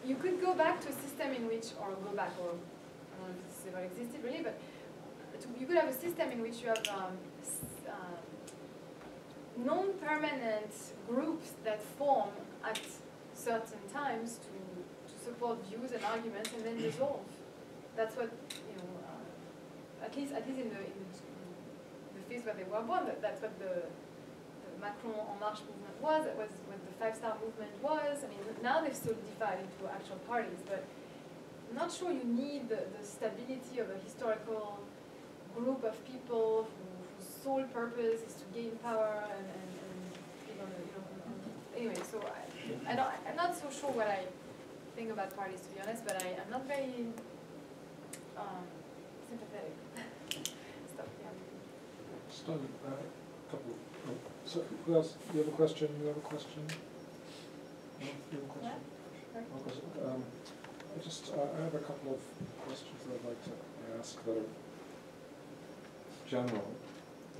you could go back to a system in which, or go back, or I don't know if this ever existed really, but you could have a system in which you have non-permanent groups that form at certain times to support views and arguments and then dissolve. That's what, you know, at least in the phase where they were born, that's what the Macron En Marche movement was, that was what the Five-Star movement was. I mean, now they've solidified into actual parties, but I'm not sure you need the stability of a historical group of people whose sole purpose is to gain power and live on the, you know, anyway, so I'm not so sure what I think about parties, to be honest, but I'm not very sympathetic. Stop, yeah. Stop, a couple of, so who else? You have a question? You have a question? No? You have a question? Yeah. I have a couple of questions that I'd like to ask that are general,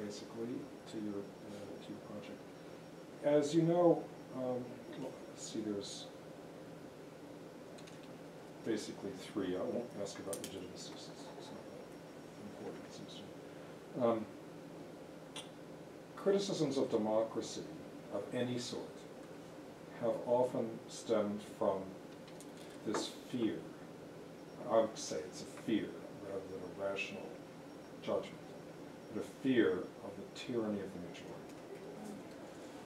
basically, to your project. As you know, let's see, there's basically three. I won't ask about legitimacy, it's not that important, it seems to me. Criticisms of democracy of any sort have often stemmed from this fear. I would say it's a fear rather than a rational judgment, but a fear of the tyranny of the majority.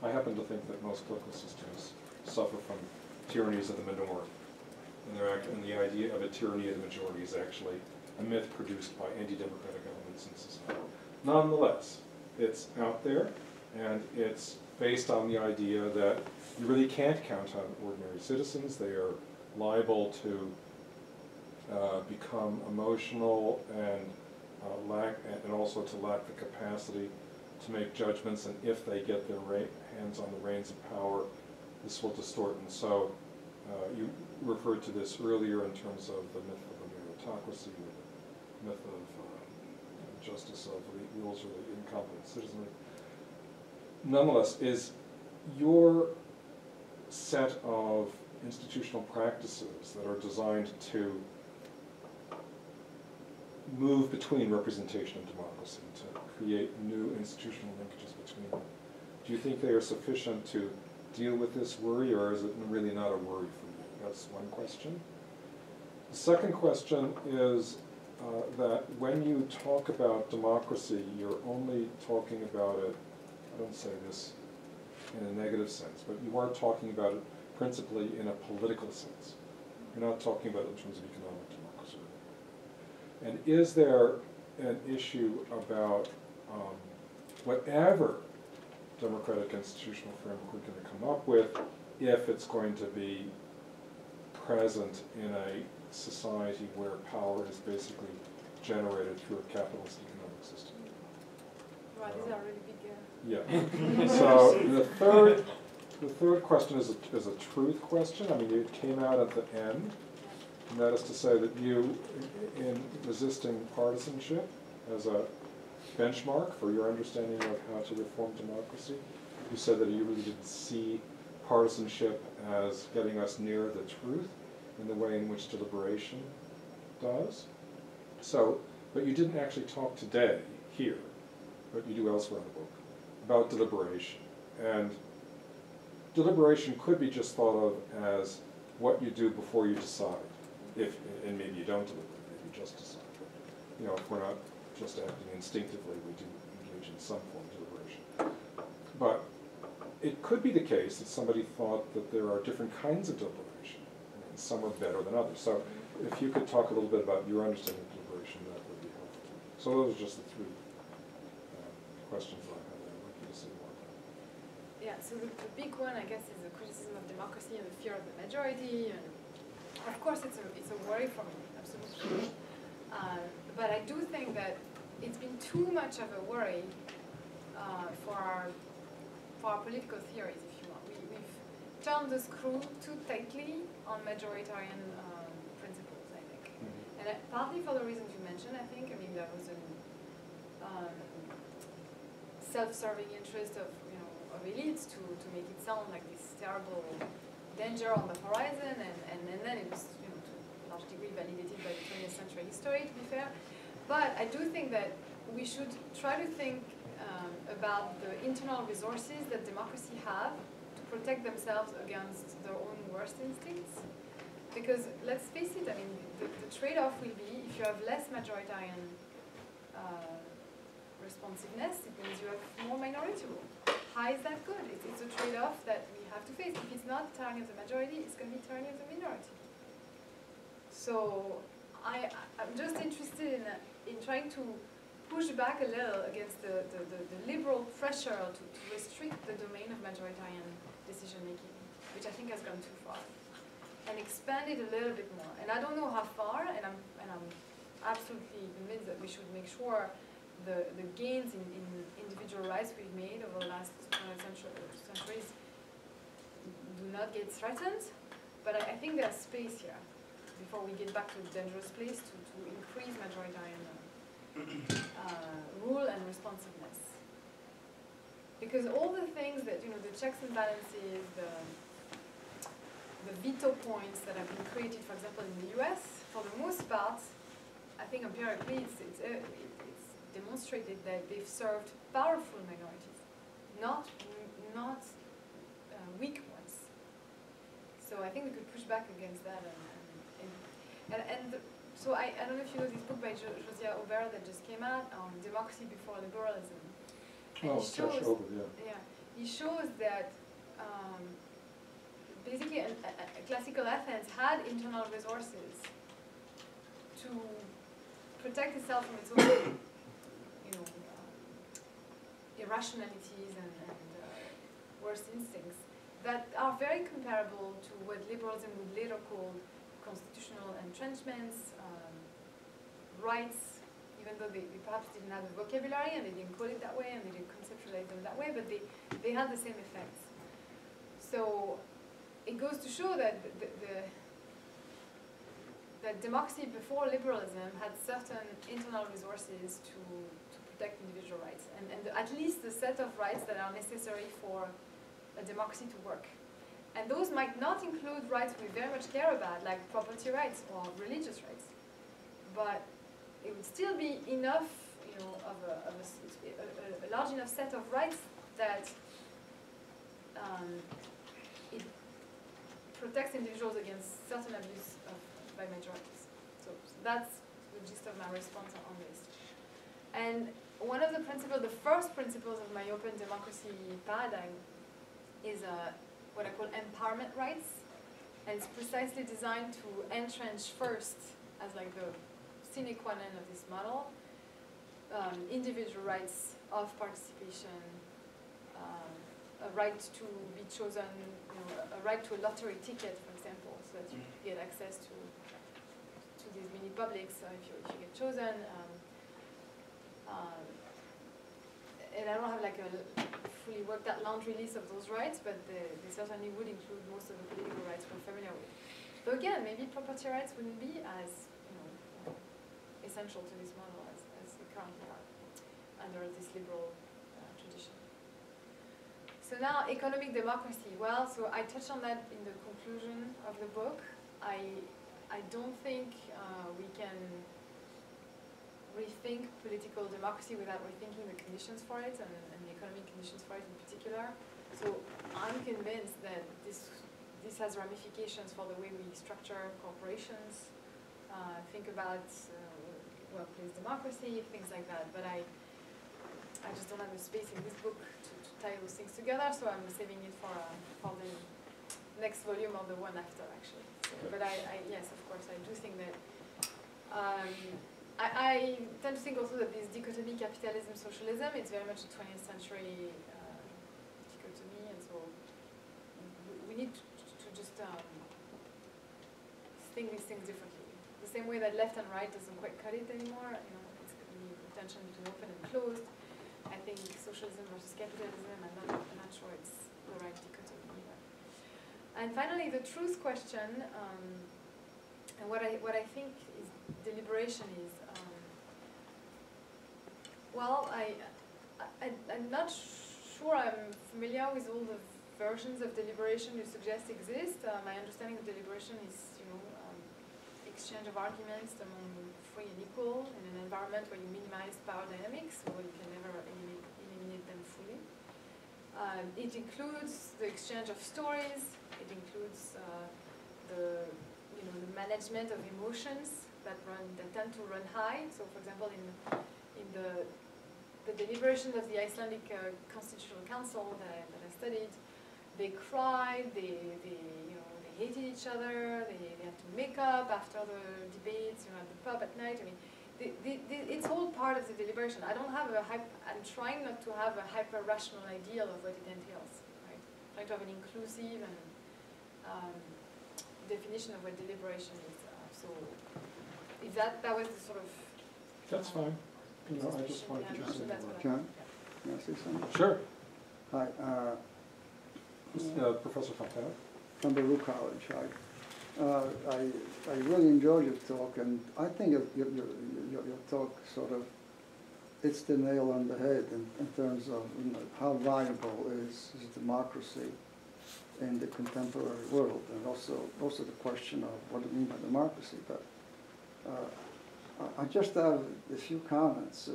I happen to think that most political systems suffer from tyrannies of the minority, and the idea of a tyranny of the majority is actually a myth produced by anti-democratic elements in society. Nonetheless, it's out there, and it's based on the idea that you really can't count on ordinary citizens. They are liable to become emotional and also to lack the capacity to make judgments, and if they get their hands on the reins of power, this will distort. And so you referred to this earlier in terms of the myth of a meritocracy, or the myth of justice of the rules or the incompetent citizenry. Nonetheless, is your set of institutional practices that are designed to move between representation and democracy, to create new institutional linkages between them, do you think they are sufficient to deal with this worry, or is it really not a worry for you? That's one question. The second question is that when you talk about democracy, you're only talking about it, I don't say this in a negative sense, but you are talking about it principally in a political sense. You're not talking about it in terms of economic democracy. And is there an issue about whatever democratic institutional framework we're going to come up with, if it's going to be present in a society where power is basically generated through a capitalist economic system? Wow, these are really big. Yeah. So the third question is a truth question. I mean, it came out at the end, and that is to say that you, in resisting partisanship as a benchmark for your understanding of how to reform democracy, you said that you really didn't see partisanship as getting us nearer the truth in the way in which deliberation does. So, but you didn't actually talk today, here, but you do elsewhere in the book, about deliberation. And deliberation could be just thought of as what you do before you decide. And maybe you don't deliberate, maybe you just decide. But, you know, if we're not just acting instinctively, we do engage in some form of deliberation. But it could be the case that somebody thought that there are different kinds of deliberation, and some are better than others. So if you could talk a little bit about your understanding of deliberation, that would be helpful. So those are just the three questions I have. I'd like you to say more about. Yeah, so the big one, I guess, is the criticism of democracy and the fear of the majority. And of course, it's a worry for me, absolutely. But I do think that it's been too much of a worry for our political theories, if you want. We've turned the screw too tightly on majoritarian principles, I think. Mm-hmm. And partly for the reasons you mentioned, I think. I mean, there was a self-serving interest of elites to make it sound like this terrible danger on the horizon, and then it history, to be fair. But I do think that we should try to think about the internal resources that democracy have to protect themselves against their own worst instincts. Because let's face it, I mean, the trade-off will be if you have less majoritarian responsiveness, it means you have more minority rule. How is that good? It's a trade-off that we have to face. If it's not tyranny of the majority, it's going to be tyranny of the minority. So I'm just interested in trying to push back a little against the liberal pressure to restrict the domain of majoritarian decision-making, which I think has gone too far, and expand it a little bit more. And I don't know how far, and I'm absolutely convinced that we should make sure the gains in individual rights we've made over the last centuries do not get threatened. But I think there's space here before we get back to a dangerous place to increase majoritarian rule and responsiveness. Because all the things that, you know, the checks and balances, the veto points that have been created, for example, in the US, for the most part, I think empirically it's demonstrated that they've served powerful minorities, not weak ones. So I think we could push back against that. So I don't know if you know this book by Josiah Aubert that just came out on democracy before liberalism. And oh, he shows that basically classical Athens had internal resources to protect itself from its own, you know, irrationalities and worst instincts that are very comparable to what liberalism would later call constitutional entrenchments, rights, even though they perhaps didn't have a vocabulary and they didn't call it that way and they didn't conceptualize them that way, but they had the same effects. So it goes to show that that democracy before liberalism had certain internal resources to protect individual rights and at least the set of rights that are necessary for a democracy to work. And those might not include rights we very much care about, like property rights or religious rights. But it would still be enough, you know, of a large enough set of rights that it protects individuals against certain abuse by majorities. So that's the gist of my response on this. And one of the principles, the first principles of my open democracy paradigm is what I call empowerment rights. And it's precisely designed to entrench first, as like the sine qua non of this model, individual rights of participation, a right to be chosen, you know, a right to a lottery ticket, for example, so that you get access to these mini publics if you get chosen. And I don't have like a fully worked out laundry list of those rights, but they certainly would include most of the political rights we're familiar with. So again, maybe property rights wouldn't be as, you know, essential to this model as they currently are under this liberal tradition. So now, economic democracy. Well, so I touched on that in the conclusion of the book. I don't think we can rethink political democracy without rethinking the conditions for it and the economic conditions for it in particular. So I'm convinced that this has ramifications for the way we structure corporations, think about workplace democracy, things like that. But I just don't have the space in this book to tie those things together, so I'm saving it for the next volume or the one after, actually. So, but yes, of course, I do think that I tend to think also that this dichotomy, capitalism, socialism, it's very much a 20th century dichotomy, and so we need to just think these things differently. The same way that left and right doesn't quite cut it anymore, you know, it's going to be a tension between open and closed. I think socialism versus capitalism, I'm not sure it's the right dichotomy either. And finally, the truth question, and what I think is deliberation is, well, I'm not sure I'm familiar with all the versions of deliberation you suggest exist. My understanding of deliberation is, you know, exchange of arguments among free and equal in an environment where you minimize power dynamics, or you can never eliminate them fully. It includes the exchange of stories. It includes the management of emotions that tend to run high. So, for example, in the deliberations of the Icelandic Constitutional Council that I studied, they cried, they hated each other, they had to make up after the debates, at the pub at night. I mean, it's all part of the deliberation. I'm trying not to have a hyper-rational ideal of what it entails, right? I'm trying to have an inclusive and definition of what deliberation is. So, if that was the sort of... That's fine. I just wanted to say that. Can I say something? Sure. Hi, Professor Fontana. from Baruch College. I really enjoyed your talk, and I think your talk sort of hits the nail on the head in terms of how valuable is democracy in the contemporary world, and also the question of what do you mean by democracy. But I just have a few comments.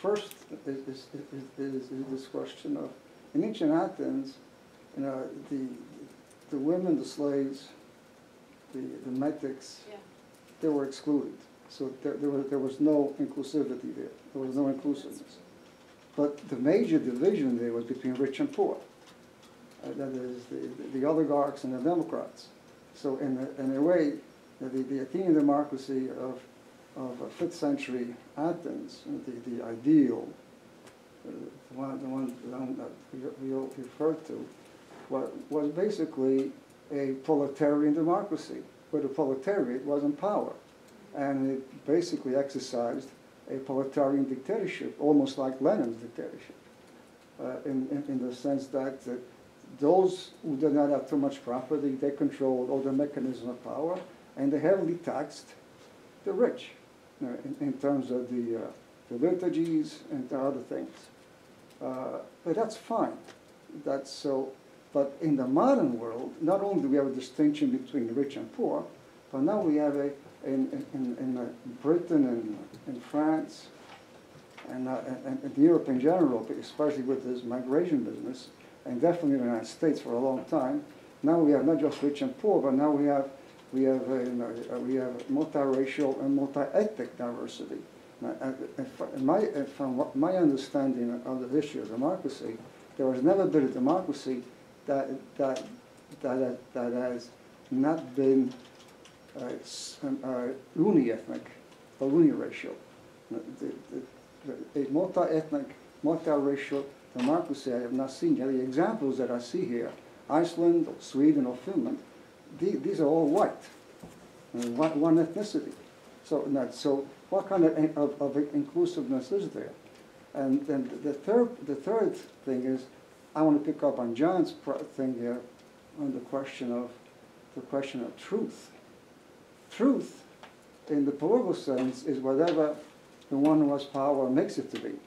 First is this question of, in ancient Athens, the women, the slaves, the metics, Yeah. they were excluded. So there was no inclusivity there. There was no inclusiveness. But the major division there was between rich and poor. That is the oligarchs and the democrats. So in a way, the Athenian democracy of 5th century Athens, the ideal, the one that we all referred to, was basically a proletarian democracy, where the proletariat was in power. And it basically exercised a proletarian dictatorship, almost like Lenin's dictatorship, in the sense that those who did not have too much property, they controlled all the mechanisms of power, and they heavily taxed the rich in terms of the liturgies and the other things. But that's fine. That's so. But in the modern world, not only do we have a distinction between rich and poor, but now we have in Britain and in France and Europe in general, especially with this migration business, and definitely in the United States for a long time. Now we have not just rich and poor, but now we have multiracial and multi-ethnic diversity. From my understanding of the history of democracy, there has never been a democracy that has not been uni-ethnic or uni-racial. A multi-ethnic, multi-racial democracy I have not seen. The examples that I see here, Iceland, or Sweden, or Finland, these are all white, one ethnicity. So what kind of inclusiveness is there? And then the third thing is, I want to pick up on John's thing here on the question of truth. Truth, in the political sense, is whatever the one who has power makes it to be.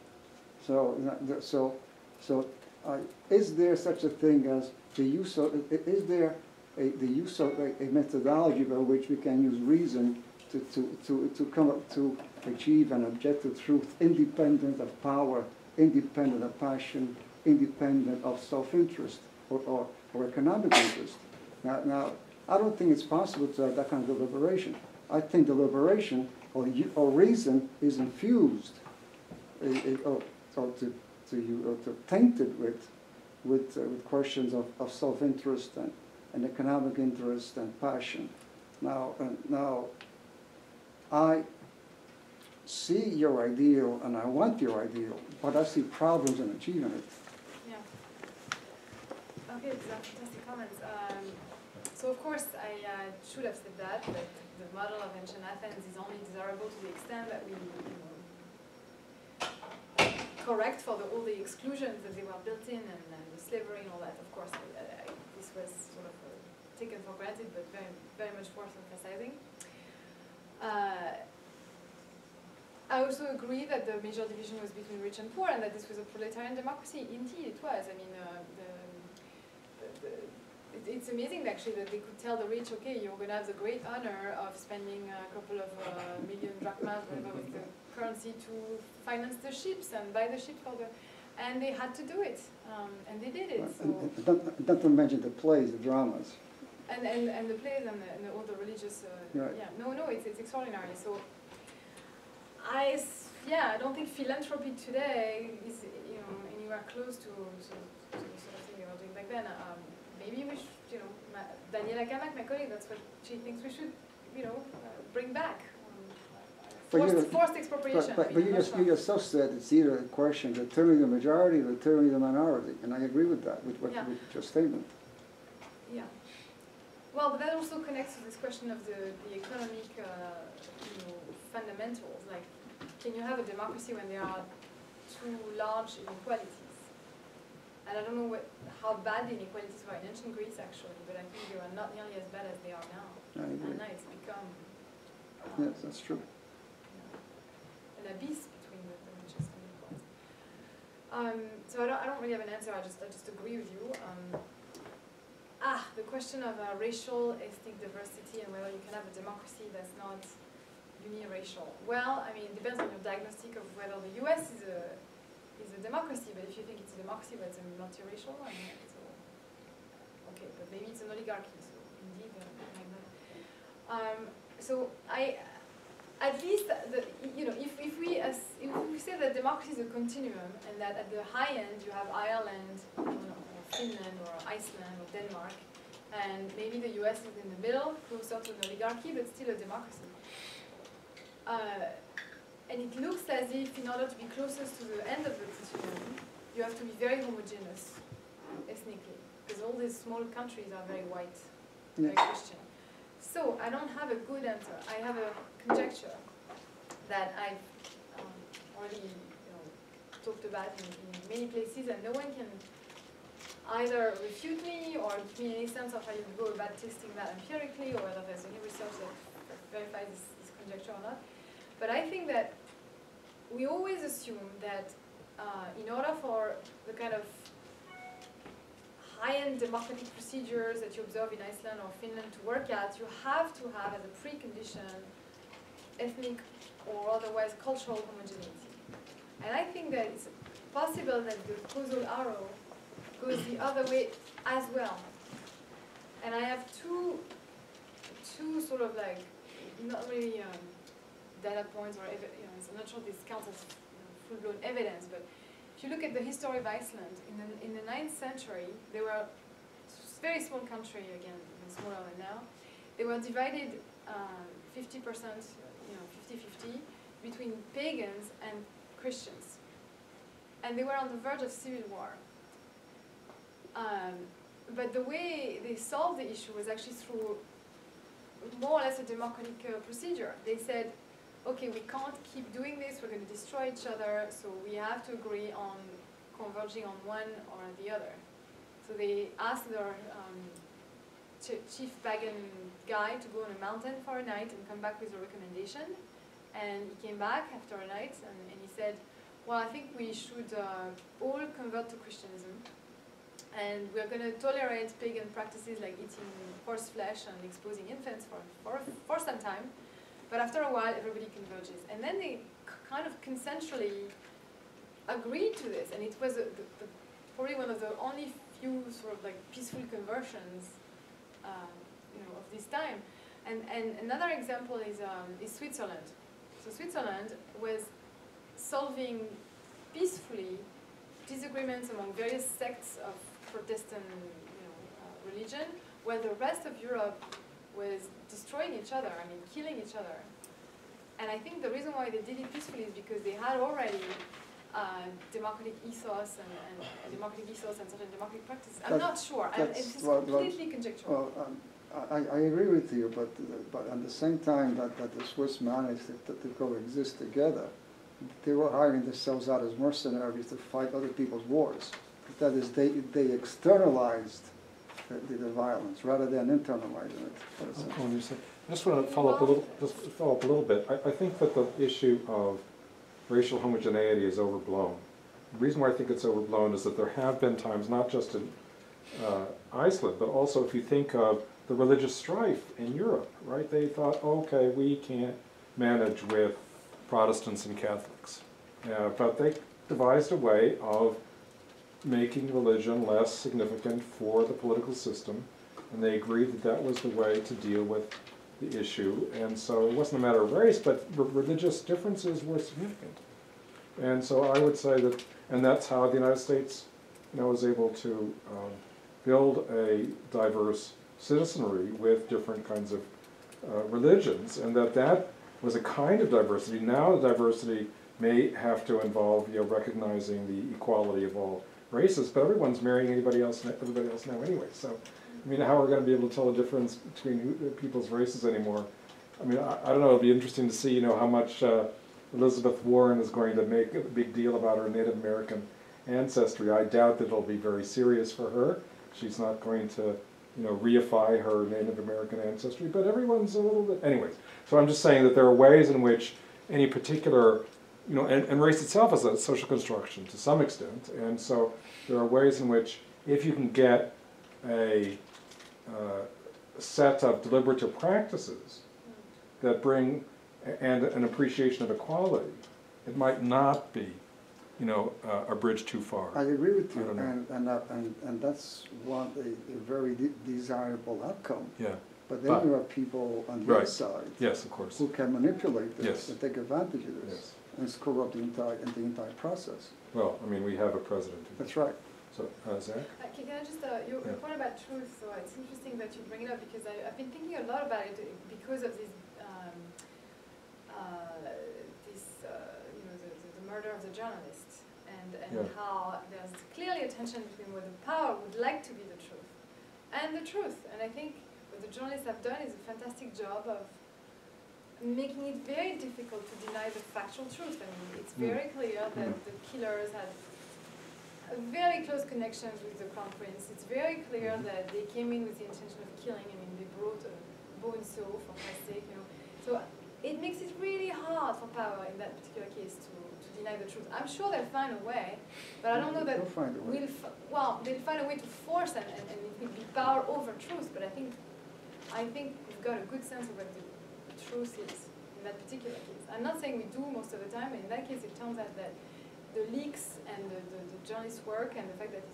Is there such a thing as the use of? Is there the use of a methodology by which we can use reason to come up to achieve an objective truth, independent of power, independent of passion, independent of self-interest or economic interest? Now, I don't think it's possible to have that kind of deliberation. I think deliberation or reason is infused or tainted with questions of self-interest and economic interest and passion. Now, I see your ideal and I want your ideal, but I see problems in achieving it. Yeah. Okay, these are fantastic comments. So of course I should have said that the model of ancient Athens is only desirable to the extent that we correct for all the exclusions that they were built in and the slavery and all that. Of course, this was sort of taken for granted, but very, very much worth emphasizing. I also agree that the major division was between rich and poor, and that this was a proletarian democracy. Indeed, it was. I mean, it's amazing actually that they could tell the rich, okay, you're going to have the great honor of spending a couple of million drachmas whatever with the currency to finance the ships and buy the ship for the, and they had to do it, and they did it. So. And not to mention the plays, the dramas. And the plays and all the religious, right. yeah, no, it's extraordinary. So I don't think philanthropy today is, you know, anywhere close to the sort of thing they were doing back then. Maybe we should, you know, Daniela Kamak, my colleague, that's what she thinks we should, you know, bring back. Forced expropriation. But you yourself said it's either a question of determining the majority or determining the minority, and I agree with that, with your statement. Yeah. Well, but that also connects to this question of the economic, you know, fundamentals. Like, can you have a democracy when there are too large inequalities? And I don't know how bad the inequalities were in ancient Greece, actually, but I think they were not nearly as bad as they are now. I agree. And now it's become yes, that's true. An abyss between the richest and the poor. So I don't really have an answer. I just agree with you. The question of racial, ethnic diversity and whether you can have a democracy that's not uniracial. Well, I mean, it depends on your diagnostic of whether the US is a democracy, but if you think it's a democracy but it's a multiracial, I mean, it's okay, but maybe it's an oligarchy, so indeed, like that. So at least, you know, if we say that democracy is a continuum and that at the high end you have Ireland, or Finland, or Iceland, or Denmark, and maybe the US is in the middle, closer to an oligarchy, but still a democracy. And it looks as if in order to be closest to the end of the continuum, you have to be very homogeneous ethnically, because all these small countries are very white, very Christian. So I don't have a good answer. I have a conjecture that I've already talked about in many places, and no one can either refute me or give me any sense of how you go about testing that empirically, or whether there's any research that verifies this conjecture or not. But I think that we always assume that in order for the kind of high-end democratic procedures that you observe in Iceland or Finland to work out, you have to have as a precondition ethnic or otherwise cultural homogeneity. And I think that it's possible that the causal arrow goes the other way as well. And I have two sort of like, not really data points, or I'm not sure this counts as full-blown evidence, but if you look at the history of Iceland, in the 9th century, they were a very small country, again, even smaller than now. They were divided 50%, 50-50, between pagans and Christians. And they were on the verge of civil war. But the way they solved the issue was actually through more or less a democratic procedure. They said, okay, we can't keep doing this, we're going to destroy each other, so we have to agree on converging on one or the other. So they asked their chief pagan guy to go on a mountain for a night and come back with a recommendation. And he came back after a night and he said, well, I think we should all convert to Christianism. And we're going to tolerate pagan practices like eating horse flesh and exposing infants for some time. But after a while, everybody converges. And then they kind of consensually agreed to this. And it was probably one of the only few sort of like peaceful conversions of this time. And another example is Switzerland. So Switzerland was solving peacefully disagreements among various sects of Protestant religion, while the rest of Europe was destroying each other, killing each other. And I think the reason why they did it peacefully is because they had already democratic ethos and certain democratic practices. I'm not sure. It's completely conjectural. Well, I agree with you, but at the same time that the Swiss managed to coexist together, they were hiring themselves out as mercenaries to fight other people's wars. That is, they externalized the violence rather than internalizing it. I just want to follow up a little bit. I think that the issue of racial homogeneity is overblown. The reason why I think it's overblown is that there have been times, not just in Iceland, but also if you think of the religious strife in Europe, right? They thought, okay, we can't manage with Protestants and Catholics. But they devised a way of making religion less significant for the political system, and they agreed that that was the way to deal with the issue. And so it wasn't a matter of race, but religious differences were significant. And so I would say that, and that's how the United States, was able to build a diverse citizenry with different kinds of religions, and that was a kind of diversity. Now the diversity may have to involve, recognizing the equality of all races, but everyone's marrying everybody else now anyway. So, how are we going to be able to tell the difference between people's races anymore? I don't know. It'll be interesting to see, how much Elizabeth Warren is going to make a big deal about her Native American ancestry. I doubt that it'll be very serious for her. She's not going to, reify her Native American ancestry, but everyone's a little bit, anyways. So I'm just saying that there are ways in which any particular, and race itself is a social construction to some extent, and so there are ways in which if you can get a set of deliberative practices that bring and an appreciation of equality, it might not be, a bridge too far. I agree with you, and that's one a very desirable outcome. Yeah. But then there are people on the other side, yes, of course, who can manipulate this yes, and take advantage of this, yes, and it's corrupt the entire process. Well, we have a president. That's right. So, Zach? Can I just, your point about truth, so it's interesting that you bring it up, because I've been thinking a lot about it because of this, the murder of the journalist, and how there's clearly a tension between what the power would like to be the truth and the truth. And I think what the journalists have done is a fantastic job of making it very difficult to deny the factual truth. It's very clear that the killers had very close connections with the crown prince. It's very clear that they came in with the intention of killing. They brought a bow and saw, for Christ's sake, So it makes it really hard for power in that particular case to deny the truth. I'm sure they'll find a way, but I don't know that they'll find a way. They'll find a way to force and it will be power over truth. But I think we've got a good sense of what the truth is in that particular case. I'm not saying we do most of the time, but in that case it turns out that the leaks and the journalist work and the fact that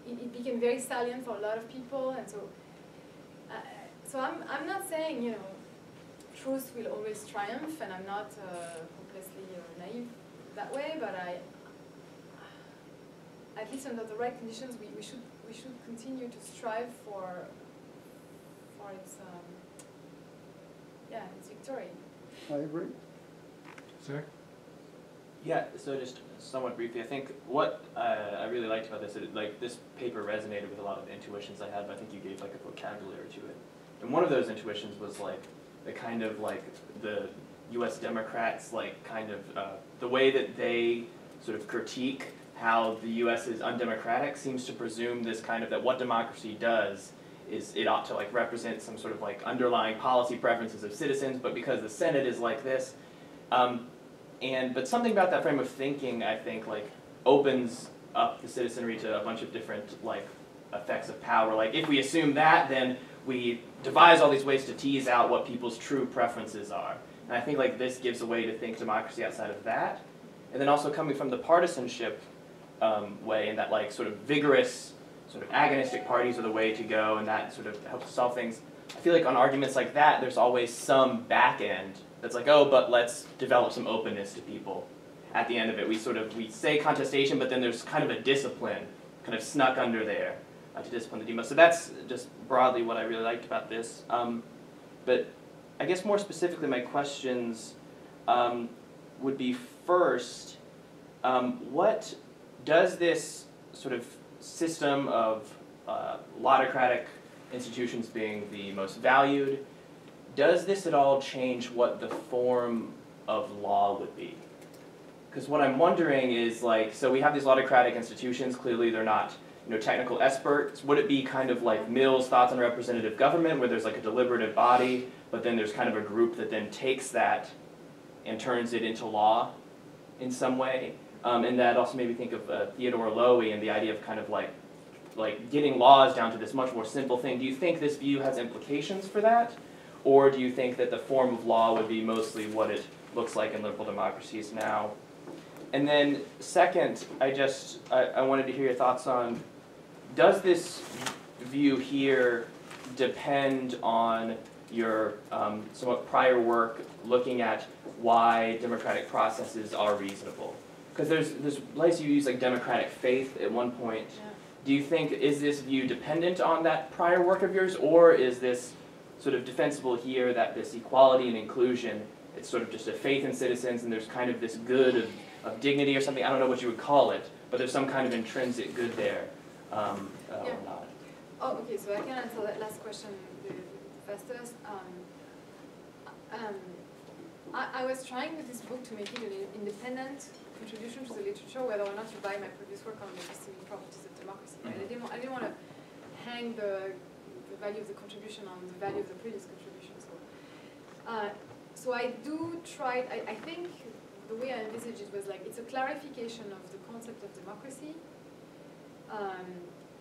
it became very salient for a lot of people, and so I'm not saying truth will always triumph, and I'm not hopelessly naive that way, but at least under the right conditions, we should continue to strive for its victory. I agree. Zach? Yeah, so just somewhat briefly, I think what I really liked about this is this paper resonated with a lot of intuitions I had, but I think you gave a vocabulary to it. And one of those intuitions was the kind of the U.S. Democrats the way that they sort of critique how the U.S. is undemocratic seems to presume this kind of that what democracy does is it ought to represent some sort of underlying policy preferences of citizens, but because the Senate is like this. But something about that frame of thinking, I think, opens up the citizenry to a bunch of different, effects of power. If we assume that, then we devise all these ways to tease out what people's true preferences are. And I think, this gives a way to think democracy outside of that. And then also coming from the partisanship way, and that, sort of vigorous, sort of agonistic parties are the way to go, and that sort of helps solve things. I feel on arguments like that, there's always some back end that's oh, but let's develop some openness to people. At the end of it, we say contestation, but then there's kind of a discipline kind of snuck under there to discipline the demo. So that's just broadly what I really liked about this. But I guess more specifically, my questions would be first, what does this sort of system of laudocratic institutions being the most valued, does this at all change what the form of law would be? Because what I'm wondering is so we have these laudocratic institutions, clearly they're not technical experts. Would it be kind of like Mill's thoughts on representative government, where there's a deliberative body, but then there's kind of a group that then takes that and turns it into law in some way? And that also made me think of Theodore Lowy and the idea of kind of like getting laws down to this much more simple thing. Do you think this view has implications for that? Or do you think that the form of law would be mostly what it looks like in liberal democracies now? And then second, I wanted to hear your thoughts on, does this view here depend on your somewhat prior work looking at why democratic processes are reasonable? Because there's place you use like democratic faith at one point. Yeah. Do you think, is this view dependent on that prior work of yours, or is this sort of defensible here, that this equality and inclusion, it's sort of just a faith in citizens and there's kind of this good of dignity or something, I don't know what you would call it, but there's some kind of intrinsic good there, or not? Oh, okay, so I can answer that last question the fastest. I was trying with this book to make it an independent contribution to the literature, whether or not you buy my previous work on the systemic properties of democracy. Right? I didn't want to hang the value of the contribution on the value of the previous contribution. So I do try. I think the way I envisage it was like it's a clarification of the concept of democracy,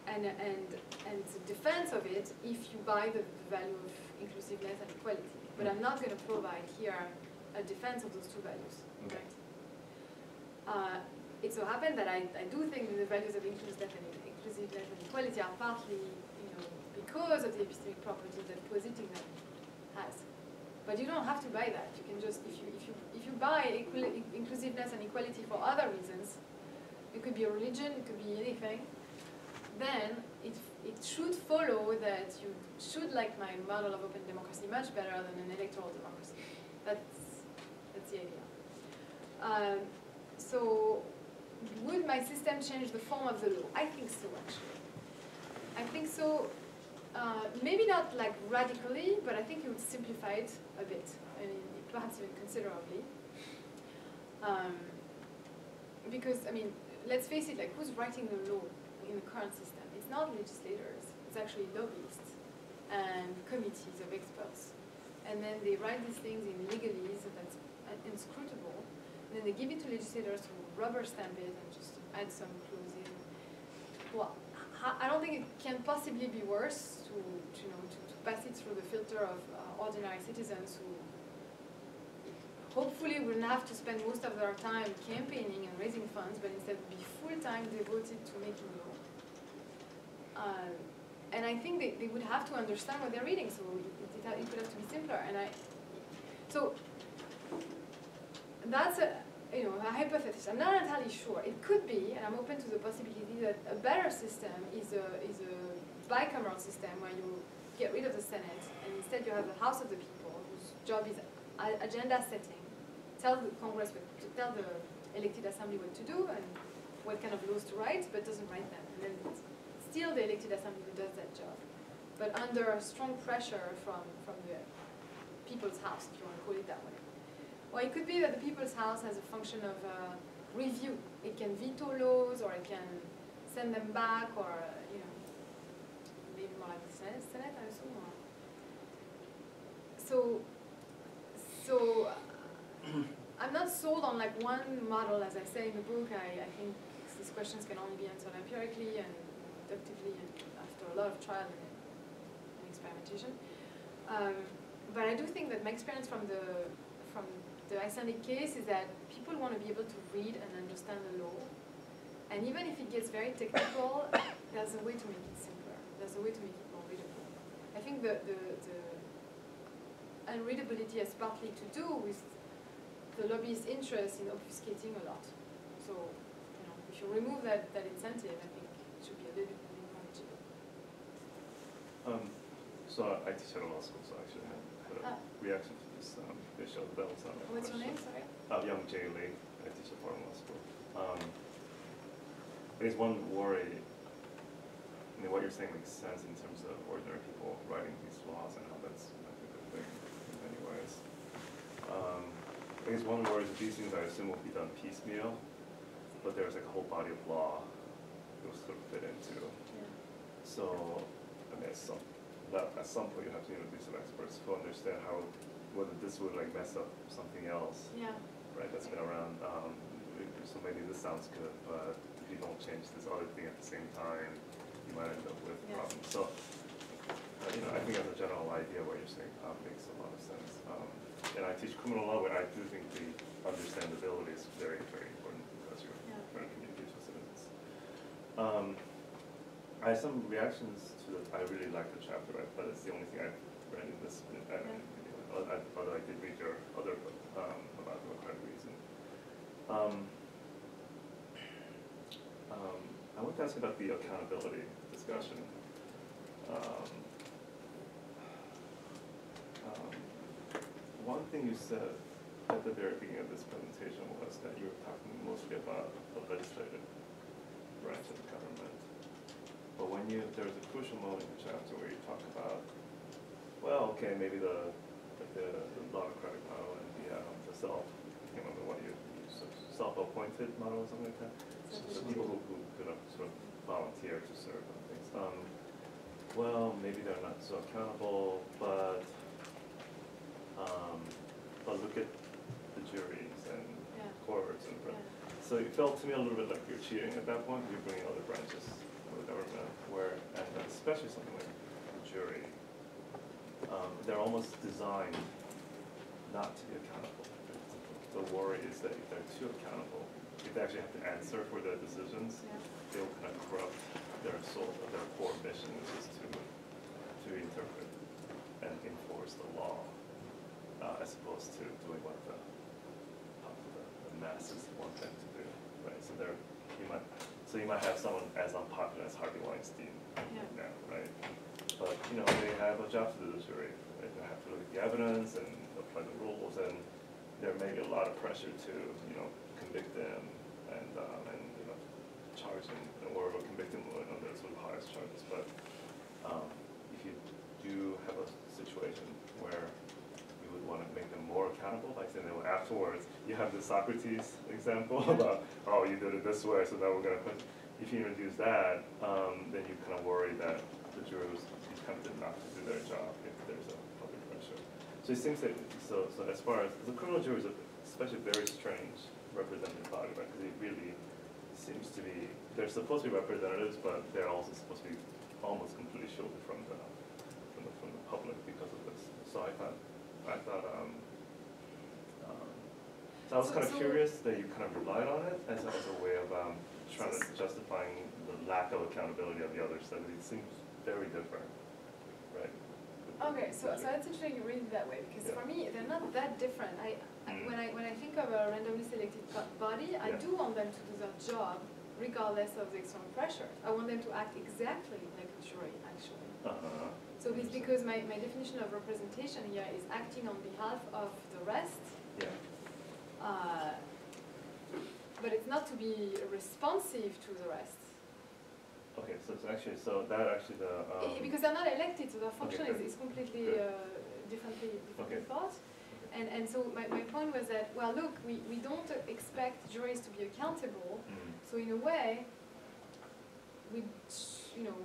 and it's a defense of it if you buy the value of inclusiveness and equality. But I'm not going to provide here a defense of those two values. Okay. Right? It so happened that I do think that the values of inclusiveness and equality are partly, because of the epistemic properties that positing them has. But you don't have to buy that. You can just, if you buy inclusiveness and equality for other reasons, it could be a religion, it could be anything, then it should follow that you should like my model of open democracy much better than an electoral democracy. That's the idea. So would my system change the form of the law? I think so, actually. I think so. Maybe not like radically, but I think it would simplify it a bit. I mean, perhaps even considerably. Because, I mean, let's face it, like who's writing the law in the current system? It's not legislators, it's actually lobbyists and committees of experts. And then they write these things in legalese that's inscrutable. And then they give it to legislators to rubber stamp it and just add some clause in. Well, I don't think it can possibly be worse to pass it through the filter of ordinary citizens who hopefully will not have to spend most of their time campaigning and raising funds, but instead be full-time devoted to making law. And I think they would have to understand what they're reading, so it would have to be simpler. So that's a hypothesis. I'm not entirely sure. It could be, and I'm open to the possibility that a better system is a bicameral system where you get rid of the Senate and instead you have the House of the People, whose job is agenda setting, tell the Congress tell the elected assembly what to do and what kind of laws to write, but doesn't write them. And then it's still the elected assembly who does that job, but under strong pressure from the People's House, if you want to call it that way. Or it could be that the People's House has a function of review. It can veto laws, or it can send them back, or maybe more like the Senate, I assume. So I'm not sold on like one model, as I say in the book. I think these questions can only be answered empirically and deductively, and after a lot of trial and experimentation. But I do think that my experience from the Icelandic case is that people want to be able to read and understand the law. And even if it gets very technical, there's a way to make it simpler. There's a way to make it more readable. I think the unreadability has partly to do with the lobbyist interest in obfuscating a lot. So, if you remove that incentive, I think it should be a little bit more manageable. So I teach at a law school, so I should have a reaction to this issue of bells. What's your name, sorry? Young Jay Lee. I teach at foreign law school. There's one worry. I mean, what you're saying makes sense in terms of ordinary people writing these laws and how that's a good thing in many ways. I guess one worry is that these things I assume will be done piecemeal, but there's like a whole body of law it will sort of fit into. Yeah. So, I mean, at some point you have to do some experts who understand whether this would like mess up something else, Yeah. right? That's been around. So maybe this sounds good, but if you don't change this other thing at the same time, you might end up with Yeah. problems. So, you know, I think as a general idea what you're saying makes a lot of sense. And I teach criminal law, where I do think the understandability is very, very important because you're trying to communicate with citizens. I have some reactions to the, I really like the chapter, right, but it's the only thing I've read in this, although I did read your other book about democratic reason. I want to ask about the accountability discussion. One thing you said at the very beginning of this presentation was that you were talking mostly about the legislative branch of the government. But when there's a crucial moment in the chapter where you talk about, well, okay, maybe the autocratic model and the I can't remember what you self-appointed model or something like that. So people who could sort of volunteer to serve on things. Well, maybe they're not so accountable, but look at the juries and courts and so it felt to me a little bit like you're cheating at that point. You're bringing other branches of the government, and especially something like the jury, they're almost designed not to be accountable. The worry is that if they're too accountable, if they actually have to answer for their decisions, they'll kind of corrupt their core mission, which is to interpret and enforce the law, as opposed to doing what the masses want them to do, right? So you might have someone as unpopular as Harvey Weinstein now, right? But you know, they have a job to do, the jury. Right? They have to look at the evidence and apply the rules, and there may be a lot of pressure to, you know, convict them and you know, charge them or convict them on the sort of highest charges. But if you do have a situation where you would want to make them more accountable by saying, well, afterwards, you have the Socrates example about, oh, you did it this way, so now we're going to put. If you introduce that, then you kind of worry that the jurors be tempted not to do their job if there's a public pressure. So it seems that, so as far as, the criminal jury is especially very strange representative body, right? Because it really seems to be, they're supposed to be representatives, but they're also supposed to be almost completely shielded from the public because of this. So I thought, so I was kind of curious that you kind of relied on it as a way of trying to justifying the lack of accountability of the others. That it seems very different, right? Okay, so it's interesting you read it that way, because for me they're not that different. When I think of a randomly selected body, I do want them to do their job regardless of the external pressure. I want them to act exactly like a jury, actually. So it's because my definition of representation here is acting on behalf of the rest. But it's not to be responsive to the rest. Okay, so it's actually, because they're not elected, so their function is completely differently thought. And so my point was that, well, look, we don't expect juries to be accountable, so in a way, we, you know,